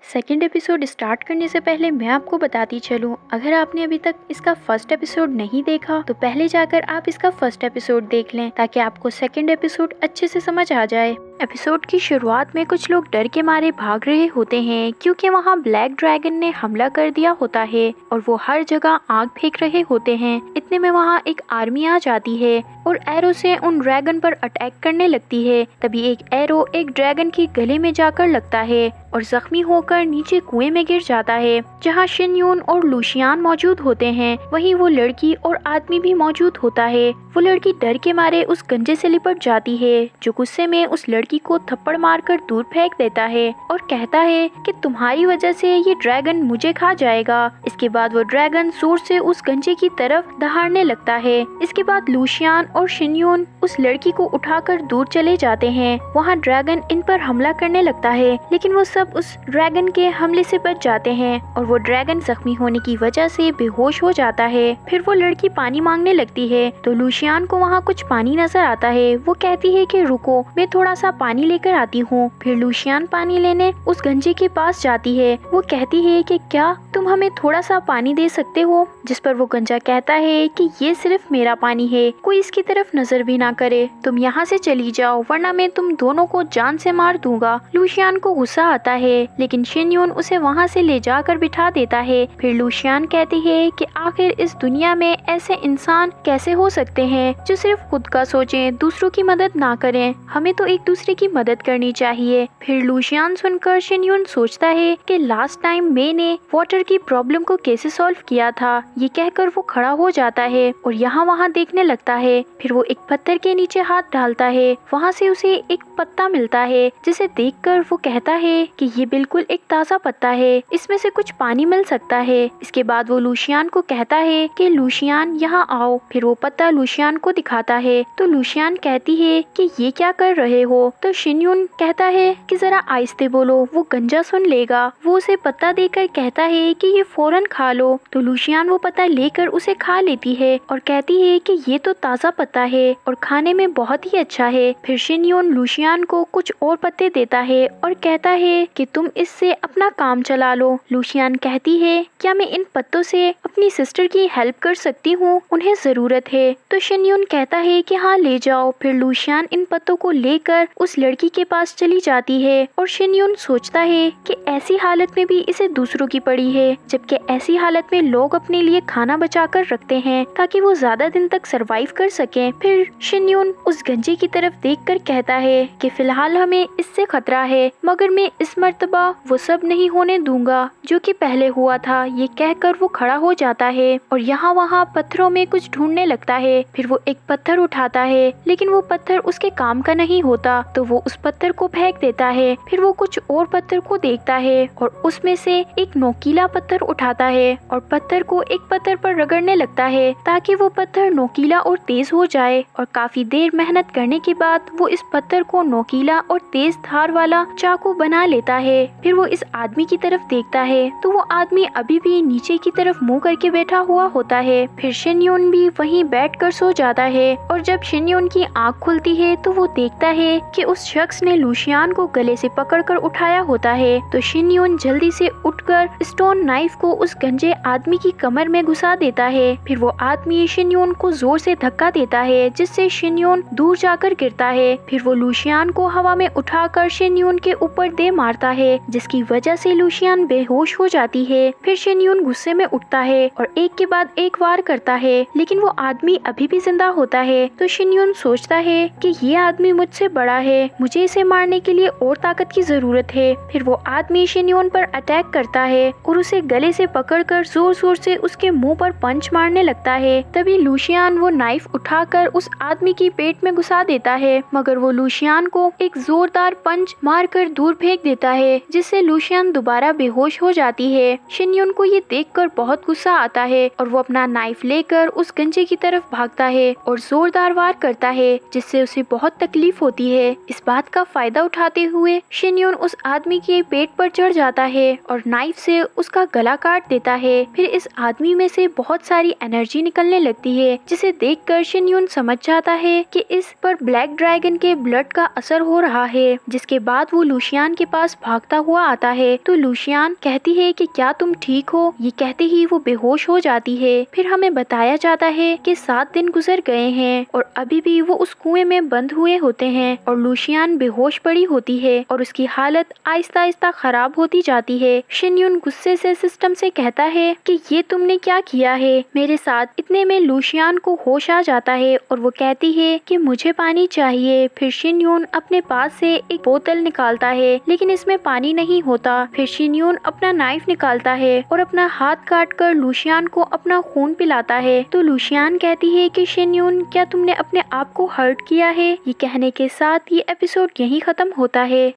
Second episode start करने से पहले मैं आपको बताती चलूं, अगर आपने अभी तक इसका फर्स्ट एपिसोड नहीं देखा तो पहले जाकर आप इसका फर्स्ट एपिसोड देख लें ताकि आपको सेकेंड एपिसोड अच्छे से समझ आ जाए। एपिसोड की शुरुआत में कुछ लोग डर के मारे भाग रहे होते हैं क्योंकि वहाँ ब्लैक ड्रैगन ने हमला कर दिया होता है और वो हर जगह आग फेंक रहे होते हैं। इतने में वहाँ एक आर्मी आ जाती है और एरो से उन ड्रैगन पर अटैक करने लगती है। तभी एक एरो एक ड्रैगन के गले में जाकर लगता है और जख्मी होकर नीचे कुएं में गिर जाता है जहां शिन यून और लूशियान मौजूद होते हैं। वहीं वो लड़की और आदमी भी मौजूद होता है। वो लड़की डर के मारे उस गंजे से लिपट जाती है जो गुस्से में उस लड़की को थप्पड़ मारकर दूर फेंक देता है और कहता है कि तुम्हारी वजह से ये ड्रैगन मुझे खा जाएगा। इसके बाद वो ड्रैगन जोर से उस गंजे की तरफ दहाड़ने लगता है। इसके बाद लूशियान और शिन यून उस लड़की को उठाकर दूर चले जाते हैं। वहाँ ड्रैगन इन पर हमला करने लगता है लेकिन वो सब उस ड्रैगन के हमले से बच जाते हैं और वो ड्रैगन जख्मी होने की वजह से बेहोश हो जाता है। फिर वो लड़की पानी मांगने लगती है तो लूशियान को वहाँ कुछ पानी नजर आता है। वो कहती है कि रुको, मैं थोड़ा सा पानी लेकर आती हूँ। फिर लूशियान पानी लेने उस गंजे के पास जाती है। वो कहती है कि क्या तुम हमें थोड़ा सा पानी दे सकते हो? जिस पर वो गंजा कहता है कि ये सिर्फ मेरा पानी है, कोई इसकी तरफ नजर भी ना करे। तुम यहाँ से चली जाओ वरना मैं तुम दोनों को जान से मार दूंगा। लूशियान को गुस्सा आता है लेकिन शिन यून उसे वहाँ से ले जाकर बिठा देता है। फिर लूशियान कहती है कि आखिर इस दुनिया में ऐसे इंसान कैसे हो सकते हैं जो सिर्फ खुद का सोचें, दूसरों की मदद ना करें। हमें तो एक दूसरे की मदद करनी चाहिए। फिर लूशियान सुनकर शिन यून सोचता है कि लास्ट टाइम मैंने वाटर की प्रॉब्लम को कैसे सॉल्व किया था। ये कहकर वो खड़ा हो जाता है और यहाँ वहाँ देखने लगता है। फिर वो एक पत्थर के नीचे हाथ डालता है। वहाँ से उसे एक पत्ता मिलता है जिसे देखकर वो कहता है कि ये बिल्कुल एक ताज़ा पत्ता है, इसमें से कुछ पानी मिल सकता है। इसके बाद वो लूशियान को कहता है कि लूशियान यहाँ आओ। फिर वो पत्ता लूशियान को दिखाता है तो लूशियान कहती है कि ये क्या कर रहे हो? तो शिन यून कहता है कि जरा आहिस्ते बोलो, वो गंजा सुन लेगा। वो उसे पत्ता देकर कहता है कि ये फौरन खा लो। तो लूशियान वो पत्ता लेकर उसे खा लेती है और कहती है कि ये तो ताज़ा पत्ता है और खाने में बहुत ही अच्छा है। फिर शिन यून लूशियान को कुछ और पत्ते देता है और कहता है कि तुम इससे अपना काम चला लो। लूशियान कहती है क्या मैं इन पत्तों से अपनी सिस्टर की हेल्प कर सकती हूँ, उन्हें जरूरत है। तो शिन यून कहता है कि हाँ ले जाओ। फिर लूशियान इन पत्तों को लेकर उस लड़की के पास चली जाती है और शिन यून सोचता है कि ऐसी हालत में भी इसे दूसरों की पड़ी है, जबकि ऐसी हालत में लोग अपने लिए खाना बचा कर रखते हैं ताकि वो ज्यादा दिन तक सरवाइव कर सकें। फिर शिन यून उस गंजे की तरफ देखकर कहता है कि फिलहाल हमें इससे खतरा है मगर मैं इस मर्तबा वो सब नहीं होने दूंगा जो कि पहले हुआ था। ये कहकर वो खड़ा हो जाता है और यहाँ वहाँ पत्थरों में कुछ ढूंढने लगता है। फिर वो एक पत्थर उठाता है लेकिन वो पत्थर उसके काम का नहीं होता तो वो उस पत्थर को फेंक देता है। फिर वो कुछ और पत्थर को देखता है और उसमें से एक नोकीला पत्थर उठाता है और पत्थर को एक पत्थर पर रगड़ने लगता है ताकि वो पत्थर नोकीला और तेज हो जाए। और काफी देर मेहनत करने के बाद वो इस पत्थर को नोकीला और तेज धार वाला चाकू बना लेता है। फिर वो इस आदमी की तरफ देखता है तो वो आदमी अभी भी नीचे की तरफ मुंह करके बैठा हुआ होता है। फिर शिन यून भी वहीं बैठकर सो जाता है और जब शिन यून की आँख खुलती है तो वो देखता है कि उस शख्स ने लूशियान को गले से पकड़कर उठाया होता है। तो शिन यून जल्दी से उठकर स्टोन नाइफ को उस गंजे आदमी की कमर में घुसा देता है। फिर वो आदमी शिन यून को जोर से धक्का देता है जिससे शिन यून दूर जाकर गिरता है। फिर वो लूशियान को हवा में उठाकर शिन यून के ऊपर दे मारता है जिसकी वजह से लूशियान बेहोश हो जाती है। फिर शिन यून गुस्से में उठता है और एक के बाद एक वार करता है लेकिन वो आदमी अभी भी जिंदा होता है। तो शिन यून सोचता है कि ये आदमी मुझसे बड़ा है, मुझे इसे मारने के लिए और ताकत की जरूरत है। फिर वो आदमी शिन यून पर अटैक करता है और उसे गले से पकड़कर जोर जोर से उसके मुंह पर पंच मारने लगता है। तभी लूशियान वो नाइफ उठाकर उस आदमी की पेट में घुसा देता है मगर वो लूशियान को एक जोरदार पंच मारकर दूर फेंक देता है जिससे लूशियान दोबारा बेहोश हो जाती है। शिन यून को ये देखकर बहुत गुस्सा आता है और वो अपना नाइफ लेकर उस गंजे की तरफ भागता है और जोरदार वार करता है जिससे उसे बहुत तकलीफ होती है। इस बात का फायदा उठाते हुए शिन यून उस आदमी के पेट पर चढ़ जाता है और नाइफ से उसका गला काट देता है। फिर इस आदमी आदमी में से बहुत सारी एनर्जी निकलने लगती है, जिसे देखकर शिन यून समझ जाता है कि इस पर ब्लैक ड्रैगन के ब्लड का असर हो रहा है। जिसके बाद वो लूशियान के पास भागता हुआ आता है तो लूशियान कहती है कि क्या तुम ठीक हो? ये कहते ही वो बेहोश हो जाती है। फिर हमें बताया जाता है कि 7 दिन गुजर गए हैं और अभी भी वो उस कुएं में बंद हुए होते हैं और लूशियान बेहोश पड़ी होती है और उसकी हालत आहिस्ता आहिस्ता खराब होती जाती है। शिन यून गुस्से से सिस्टम से कहता है कि ये तुमने क्या किया है मेरे साथ। इतने में लूशियान को होश आ जाता है और वो कहती है कि मुझे पानी चाहिए। फिर शिन यून अपने पास से एक बोतल निकालता है लेकिन इसमें पानी नहीं होता। फिर शिन यून अपना नाइफ निकालता है और अपना हाथ काट कर लूशियान को अपना खून पिलाता है। तो लूशियान कहती है कि शिन यून क्या तुमने अपने आप को हर्ट किया है? ये कहने के साथ ये एपिसोड यहीं खत्म होता है।